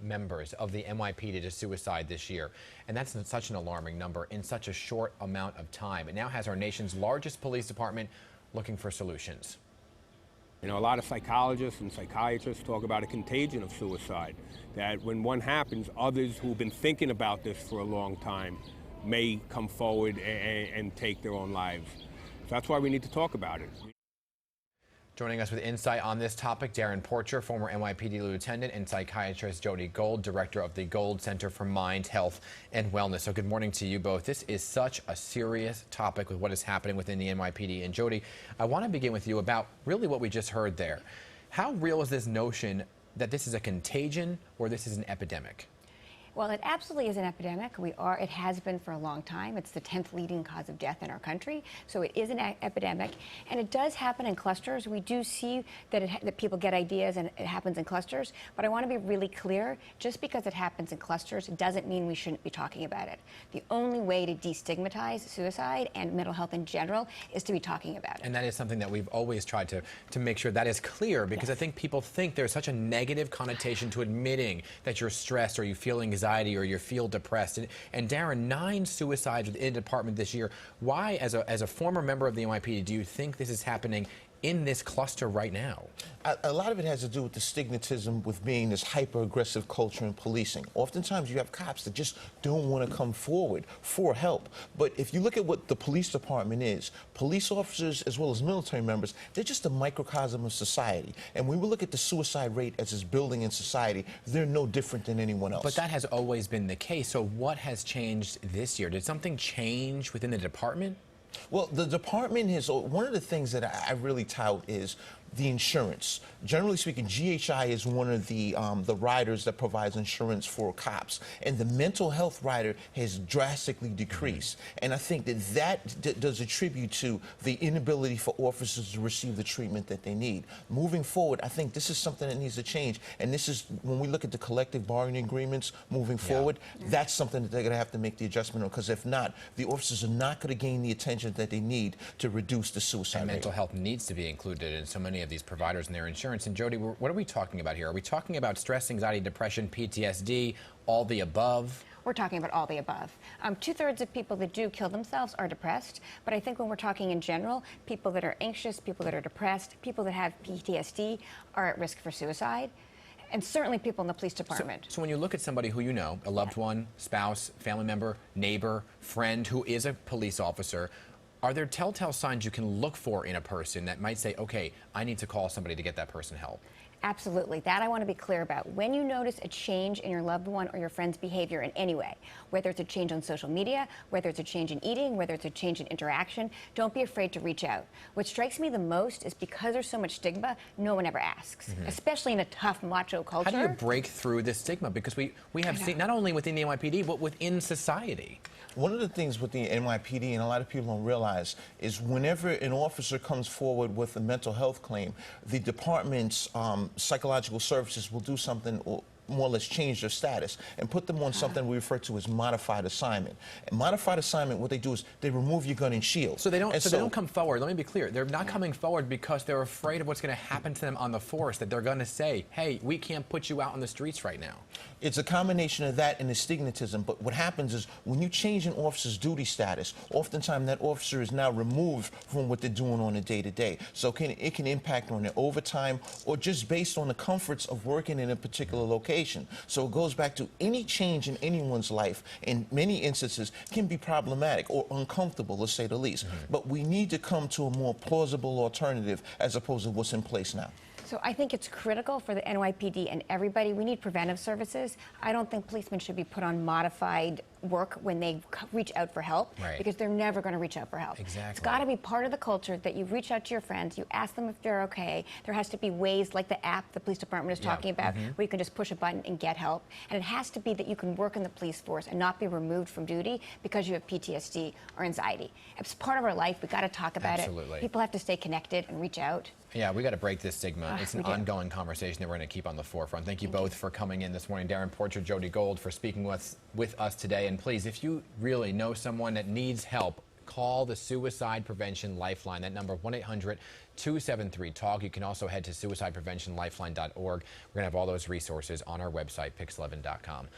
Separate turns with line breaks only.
members of the NYPD to suicide this year. And that's such an alarming number in such a short amount of time. It now has our nation's largest police department looking for solutions.
You know, a lot of psychologists and psychiatrists talk about a contagion of suicide, that when one happens, others who've been thinking about this for a long time may come forward and take their own lives. So that's why we need to talk about it.
Joining us with insight on this topic, Darren Porcher, former NYPD lieutenant, and psychiatrist Jody Gold, director of the Gold Center for Mind, Health, and Wellness. So good morning to you both. This is such a serious topic with what is happening within the NYPD. And Jody, I want to begin with you about really what we just heard there. How real is this notion that this is a contagion or this is an epidemic?
Well, it absolutely is an epidemic. It has been for a long time. It's the 10th leading cause of death in our country. So it is an epidemic, and it does happen in clusters. We do see that people get ideas and it happens in clusters. But I want to be really clear, just because it happens in clusters, it doesn't mean we shouldn't be talking about it. The only way to destigmatize suicide and mental health in general is to be talking about it.
And that is something that we've always tried to make sure that is clear, because
Yes.
I think people think there's such a negative connotation to admitting that you're stressed or you feel anxiety or you feel depressed. And Darren, 9 suicides within the department this year. Why, as a former member of the NYPD, do you think this is happening in this cluster right now?
A lot of it has to do with the stigmatism with being this hyper-aggressive culture in policing. Oftentimes you have cops that just don't want to come forward for help. But if you look at what the police department is, police officers as well as military members, they're just a microcosm of society. And when we look at the suicide rate as it's building in society, they're no different than anyone else.
But that has always been the case. So what has changed this year? Did something change within the department?
Well, the department has, one of the things that I really tout is the insurance. Generally speaking, GHI is one of the riders that provides insurance for cops, and the mental health rider has drastically decreased. And I think that does attribute to the inability for officers to receive the treatment that they need. Moving forward, I think this is something that needs to change, and this is, when we look at the collective bargaining agreements moving forward, that's something that they're going to have to make the adjustment on, because if not, the officers are not going to gain the attention that they need to reduce the suicide rate.
Mental health needs to be included in so many of these providers and their insurance. And Jody, what are we talking about here? Are we talking about stress, anxiety, depression, PTSD, all the above?
We're talking about all the above. 2/3 of people that do kill themselves are depressed, but I think when we're talking in general, people that are anxious, people that are depressed, people that have PTSD are at risk for suicide, and certainly people in the police department.
So when you look at somebody who you know, a loved one, spouse, family member, neighbor, friend who is a police officer, are there telltale signs you can look for in a person that might say, okay, I need to call somebody to get that person help?
Absolutely. That I want to be clear about. When you notice a change in your loved one or your friend's behavior in any way, whether it's a change on social media, whether it's a change in eating, whether it's a change in interaction, don't be afraid to reach out. What strikes me the most is because there's so much stigma, no one ever asks, especially in a tough macho culture.
How do you break through this stigma? Because we have seen, not only within the NYPD, but within society.
One of the things with the NYPD, and a lot of people don't realize, is whenever an officer comes forward with a mental health claim, the department's psychological services will do something, or more or less change their status and put them on something we refer to as modified assignment. And modified assignment, what they do is they remove your gun and shield.
So they don't. So they don't come forward. Let me be clear. They're not coming forward because they're afraid of what's going to happen to them on the force. That they're going to say, "Hey, we can't put you out on the streets right now."
It's a combination of that and the stigmatism. But what happens is when you change an officer's duty status, oftentimes that officer is now removed from what they're doing on a day-to-day. So it can impact on their overtime or just based on the comforts of working in a particular location. So it goes back to any change in anyone's life, in many instances, can be problematic or uncomfortable, to say the least. But we need to come to a more plausible alternative as opposed to what's in place now.
So I think it's critical for the NYPD and everybody. We need preventive services. I don't think policemen should be put on modified work when they reach out for help, because they're never going to reach out for help.
Exactly.
It's got to be part of the culture that you reach out to your friends, you ask them if they're okay. There has to be ways like the app the police department is talking about where you can just push a button and get help. And it has to be that you can work in the police force and not be removed from duty because you have PTSD or anxiety. It's part of our life. We've got to talk about it. People have to stay connected and reach out.
Yeah, we got to break this stigma. It's an ongoing conversation that we're going to keep on the forefront. Thank you both for coming in this morning. Darren Porcher, Jody Gold, for speaking with us today. And please, if you really know someone that needs help, call the Suicide Prevention Lifeline. That number, 1-800-273-TALK. You can also head to suicidepreventionlifeline.org. We're going to have all those resources on our website, pix11.com.